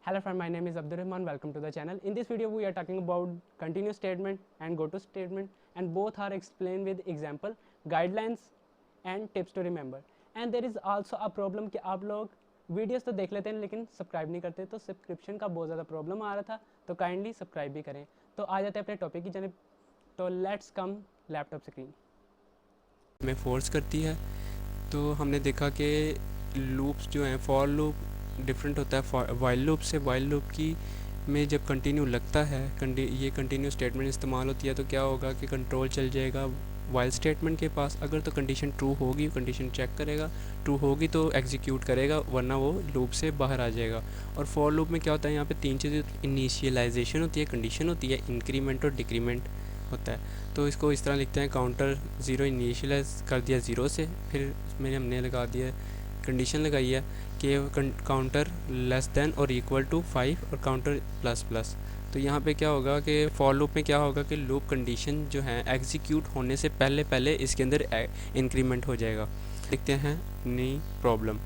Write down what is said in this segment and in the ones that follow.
Hello friend, my name is Abdul Rahman. Welcome to the channel. In this video, we are talking about continuous statement and go to statement, and both are explained with example, guidelines and tips to remember. And there is also a problem कि आप लोग videos तो देख लेते हैं लेकिन subscribe नहीं करते, तो सब्सक्रिप्शन का बहुत ज़्यादा प्रॉब्लम आ रहा था, तो काइंडली सब्सक्राइब भी करें। तो आ जाते हैं अपने टॉपिक की जानिब। तो लेट्स कम लैपटॉप स्क्रीन में फोर्स करती है। तो हमने देखा कि लूप्स जो हैं, फॉर लूप डिफरेंट होता है वाइल लूप से। वाइल लूप की में जब कंटिन्यू लगता है, ये कंटिन्यू स्टेटमेंट इस्तेमाल होती है, तो क्या होगा कि कंट्रोल चल जाएगा वाइल स्टेटमेंट के पास। अगर तो कंडीशन ट्रू होगी, कंडीशन चेक करेगा, ट्रू होगी तो एग्जीक्यूट करेगा, वरना वो लूप से बाहर आ जाएगा। और फॉर लूप में क्या होता है, यहाँ पे तीन चीज़ें, इनिशियलाइजेशन होती है, कंडीशन होती है, इंक्रीमेंट और डिक्रीमेंट होता है। तो इसको इस तरह लिखते हैं, काउंटर ज़ीरो इनिशियलाइज कर दिया ज़ीरो से, फिर उसमें हमने लगा दिया कंडीशन लगाई है कि काउंटर लेस देन और इक्वल टू 5 और काउंटर प्लस प्लस। तो यहाँ पे क्या होगा कि फॉर लूप में क्या होगा कि लूप कंडीशन जो है एग्जीक्यूट होने से पहले पहले इसके अंदर इंक्रीमेंट हो जाएगा। देखते हैं नई problem,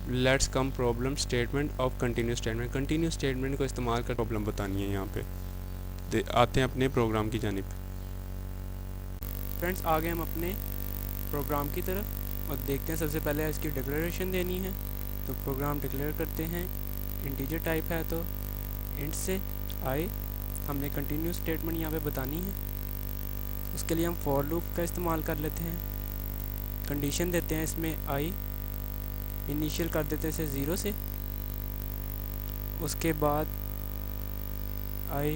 let's come problem statement of continuous statement. Continuous statement को इस्तेमाल कर प्रॉब्लम बतानी है। यहाँ पे आते हैं अपने प्रोग्राम की जानिब। फ्रेंड्स, आ गए हम अपने प्रोग्राम की तरफ और देखते हैं। सबसे पहले इसकी डिक्लेरेशन देनी है, तो प्रोग्राम डिक्लेयर करते हैं। इंटीजर टाइप है तो इंट से आई हमने कंटिन्यूस स्टेटमेंट यहाँ पे बतानी है। उसके लिए हम फॉर लूप का इस्तेमाल कर लेते हैं। कंडीशन देते हैं इसमें आई, इनिशियल कर देते हैं इसे ज़ीरो से। उसके बाद आई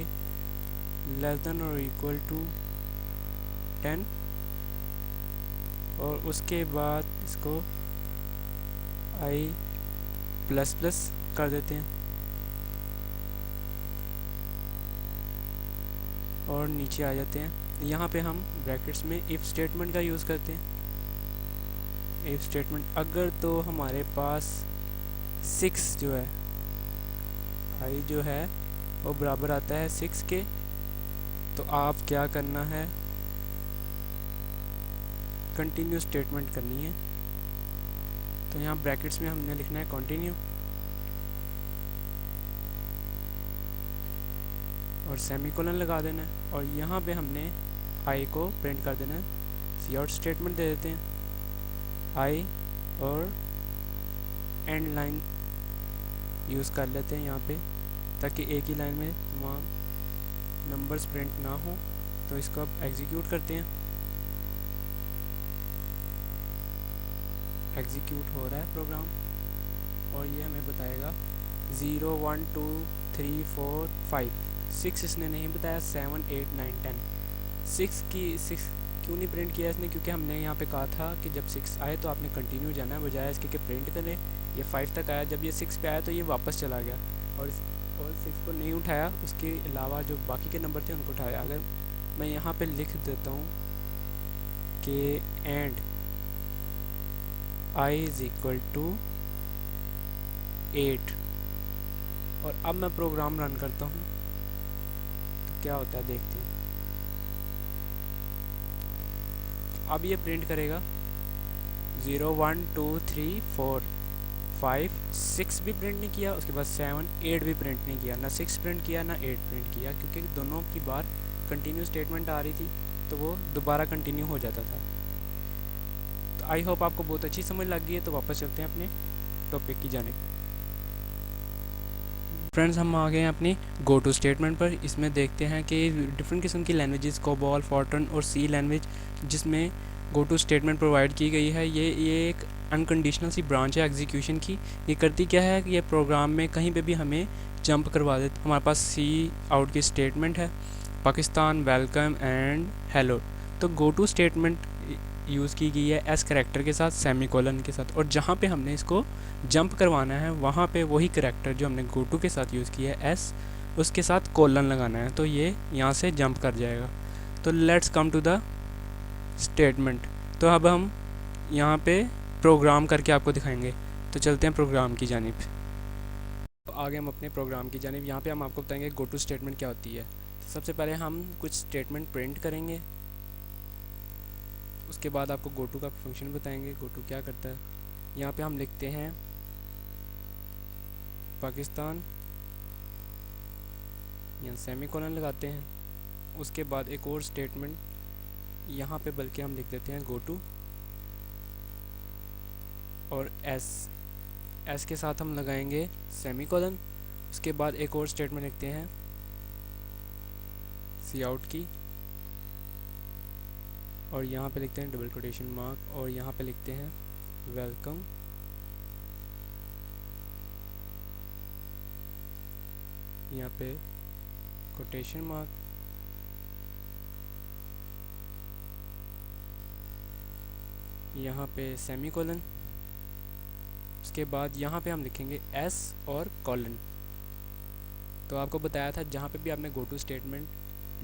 लेस देन और इक्वल टू 10, और उसके बाद इसको आई प्लस प्लस कर देते हैं और नीचे आ जाते हैं। यहाँ पे हम ब्रैकेट्स में इफ़ स्टेटमेंट का यूज़ करते हैं। इफ़ स्टेटमेंट अगर तो हमारे पास 6 जो है, आई जो है वो बराबर आता है 6 के, तो आप क्या करना है, कंटिन्यू स्टेटमेंट करनी है। तो यहाँ ब्रैकेट्स में हमने लिखना है कंटिन्यू और सेमीकोलन लगा देना है, और यहाँ पे हमने आई को प्रिंट कर देना है। सी आउट स्टेटमेंट दे देते हैं आई, और एंड लाइन यूज़ कर लेते हैं यहाँ पे, ताकि एक ही लाइन में तमाम नंबर्स प्रिंट ना हो। तो इसको अब एग्जीक्यूट करते हैं। एग्जीक्यूट हो रहा है प्रोग्राम और ये हमें बताएगा 0 1 2 3 4 5। 6 इसने नहीं बताया, 7 8 9 10। 6 क्यों नहीं प्रिंट किया इसने, क्योंकि हमने यहाँ पे कहा था कि जब 6 आए तो आपने कंटिन्यू जाना है, बजाय इसके कि प्रिंट करें। ये 5 तक आया, जब ये 6 पे आया तो ये वापस चला गया और 6 को नहीं उठाया, उसके अलावा जो बाकी के नंबर थे उनको उठाया। अगर मैं यहाँ पे लिख देता हूँ कि and I is equal to 8, और अब मैं प्रोग्राम रन करता हूँ तो क्या होता है देखते हैं। अब ये प्रिंट करेगा 0 1 2 3 4 5 6 भी प्रिंट नहीं किया, उसके बाद 7 8 भी प्रिंट नहीं किया, ना 6 प्रिंट किया ना 8 प्रिंट किया, क्योंकि दोनों की बार कंटिन्यू स्टेटमेंट आ रही थी तो वो दोबारा कंटिन्यू हो जाता था। तो आई होप आपको बहुत अच्छी समझ लग गई है। तो वापस चलते हैं अपने टॉपिक की जानिब। फ्रेंड्स, हम आ गए हैं अपनी गो टू स्टेटमेंट पर। इसमें देखते हैं कि डिफरेंट किस्म की लैंग्वेजेस, कोबॉल, फॉर्ट्रन और सी लैंग्वेज, जिसमें गो टू स्टेटमेंट प्रोवाइड की गई है। ये एक अनकंडीशनल सी ब्रांच है एग्जीक्यूशन की। ये करती क्या है कि ये प्रोग्राम में कहीं पे भी हमें जंप करवा देती। हमारे पास सी आउट की स्टेटमेंट है, पाकिस्तान, वेलकम एंड हेलो। तो गो टू स्टेटमेंट यूज़ की गई है एस करैक्टर के साथ, सेमीकोलन के साथ, और जहाँ पे हमने इसको जंप करवाना है वहाँ पे वही करैक्टर जो हमने गो टू के साथ यूज़ किया है एस, उसके साथ कोलन लगाना है, तो ये यहाँ से जंप कर जाएगा। तो let's come to the statement. तो अब हम यहाँ पे प्रोग्राम करके आपको दिखाएंगे। तो चलते हैं प्रोग्राम की जानिब। तो आगे हम अपने प्रोग्राम की जानिब। यहाँ पे हम आपको बताएंगे गो टू स्टेटमेंट क्या होती है। तो सबसे पहले हम कुछ स्टेटमेंट प्रिंट करेंगे, उसके बाद आपको गो टू का फंक्शन बताएंगे, गो टू क्या करता है। यहाँ पे हम लिखते हैं पाकिस्तान यहाँ सेमीकोलन लगाते हैं। उसके बाद एक और स्टेटमेंट यहाँ पे बल्कि हम लिख देते हैं गो टू, और एस के साथ हम लगाएंगे सेमीकोलन। उसके बाद एक और स्टेटमेंट लिखते हैं सी आउट की, और यहाँ पे लिखते हैं डबल कोटेशन मार्क, और यहाँ पे लिखते हैं वेलकम। यहाँ पे कोटेशन मार्क, यहाँ पे सेमीकोलन। उसके बाद यहाँ पे हम लिखेंगे एस और कॉलन। तो आपको बताया था जहाँ पे भी आपने गो टू स्टेटमेंट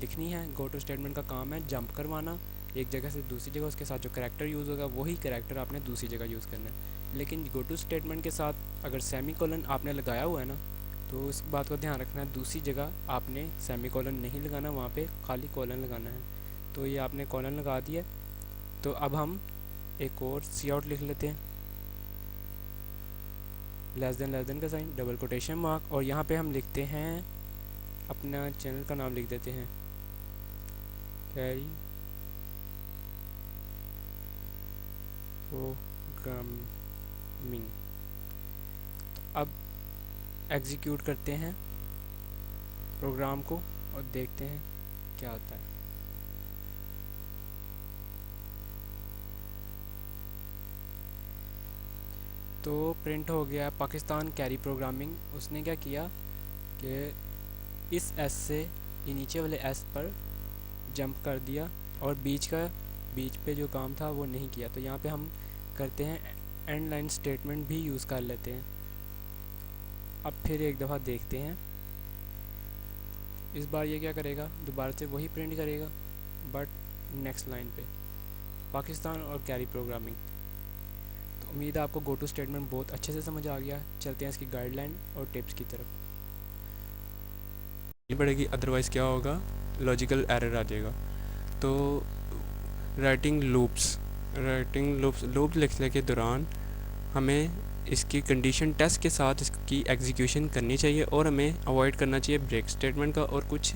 लिखनी है, गो टू स्टेटमेंट का काम है जंप करवाना एक जगह से दूसरी जगह, उसके साथ जो करैक्टर यूज़ होगा वही करैक्टर आपने दूसरी जगह यूज़ करना है। लेकिन गो टू स्टेटमेंट के साथ अगर सेमीकोलन आपने लगाया हुआ है ना, तो इस बात को ध्यान रखना है, दूसरी जगह आपने सेमीकोलन नहीं लगाना, वहाँ पे खाली कॉलन लगाना है। तो ये आपने कॉलन लगा दिया। तो अब हम एक और सी आउट लिख लेते हैं, लेस देन का साइन, डबल कोटेशन मार्क, और यहाँ पे हम लिखते हैं अपना चैनल का नाम लिख देते हैं कैरी प्रोग्रामिंग। अब एग्जीक्यूट करते हैं प्रोग्राम को और देखते हैं क्या होता है। तो प्रिंट हो गया पाकिस्तान कैरी प्रोग्रामिंग। उसने क्या किया कि इस एस से ये नीचे वाले एस पर जंप कर दिया और बीच पे जो काम था वो नहीं किया। तो यहाँ पे हम करते हैं एंड लाइन स्टेटमेंट भी यूज़ कर लेते हैं। अब फिर एक दफ़ा देखते हैं, इस बार ये क्या करेगा, दोबारा से वही प्रिंट करेगा बट नेक्स्ट लाइन पे पाकिस्तान और कैरी प्रोग्रामिंग। तो उम्मीद है आपको गो टू स्टेटमेंट बहुत अच्छे से समझ आ गया। चलते हैं इसकी गाइडलाइन और टिप्स की तरफ। पड़ेगी, अदरवाइज़ क्या होगा, लॉजिकल एरर आ जाएगा। तो राइटिंग लूप्स लूप लिखने के दौरान हमें इसकी कंडीशन टेस्ट के साथ इसकी एग्जीक्यूशन करनी चाहिए और हमें अवॉइड करना चाहिए ब्रेक स्टेटमेंट का, और कुछ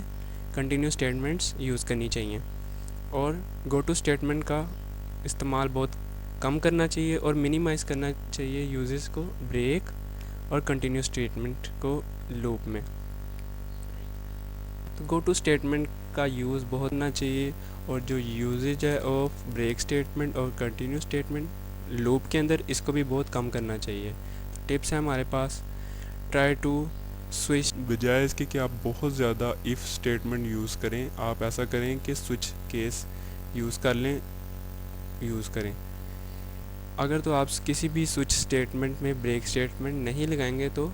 कंटिन्यू स्टेटमेंट्स यूज़ करनी चाहिए। और गो टू स्टेटमेंट का इस्तेमाल बहुत कम करना चाहिए और मिनिमाइज़ करना चाहिए यूजेस को ब्रेक और कंटिन्यू स्टेटमेंट को लूप में। तो गो टू स्टेटमेंट का यूज़ बहुत होना चाहिए, और जो यूजेज है ऑफ ब्रेक स्टेटमेंट और कंटिन्यू स्टेटमेंट लूप के अंदर, इसको भी बहुत कम करना चाहिए। तो टिप्स है हमारे पास, ट्राई टू स्विच, बजाय इसके कि आप बहुत ज़्यादा इफ़ स्टेटमेंट यूज़ करें, आप ऐसा करें कि स्विच केस यूज़ करें। अगर तो आप किसी भी स्विच स्टेटमेंट में ब्रेक स्टेटमेंट नहीं लगाएंगे तो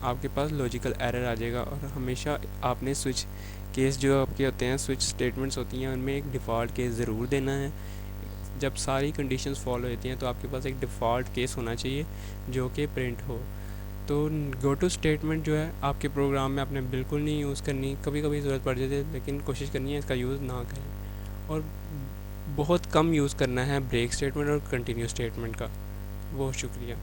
आपके पास लॉजिकल एरर आ जाएगा। और हमेशा आपने स्विच केस जो आपके होते हैं, स्विच स्टेटमेंट्स होती हैं, उनमें एक डिफ़ॉल्ट केस ज़रूर देना है। जब सारी कंडीशंस फॉलो होती हैं तो आपके पास एक डिफ़ॉल्ट केस होना चाहिए जो कि प्रिंट हो। तो गो टू स्टेटमेंट जो है आपके प्रोग्राम में आपने बिल्कुल नहीं यूज़ करनी, कभी कभी ज़रूरत पड़ जाती है, लेकिन कोशिश करनी है इसका यूज़ ना करें। और बहुत कम यूज़ करना है ब्रेक स्टेटमेंट और कंटिन्यू स्टेटमेंट का। बहुत शुक्रिया।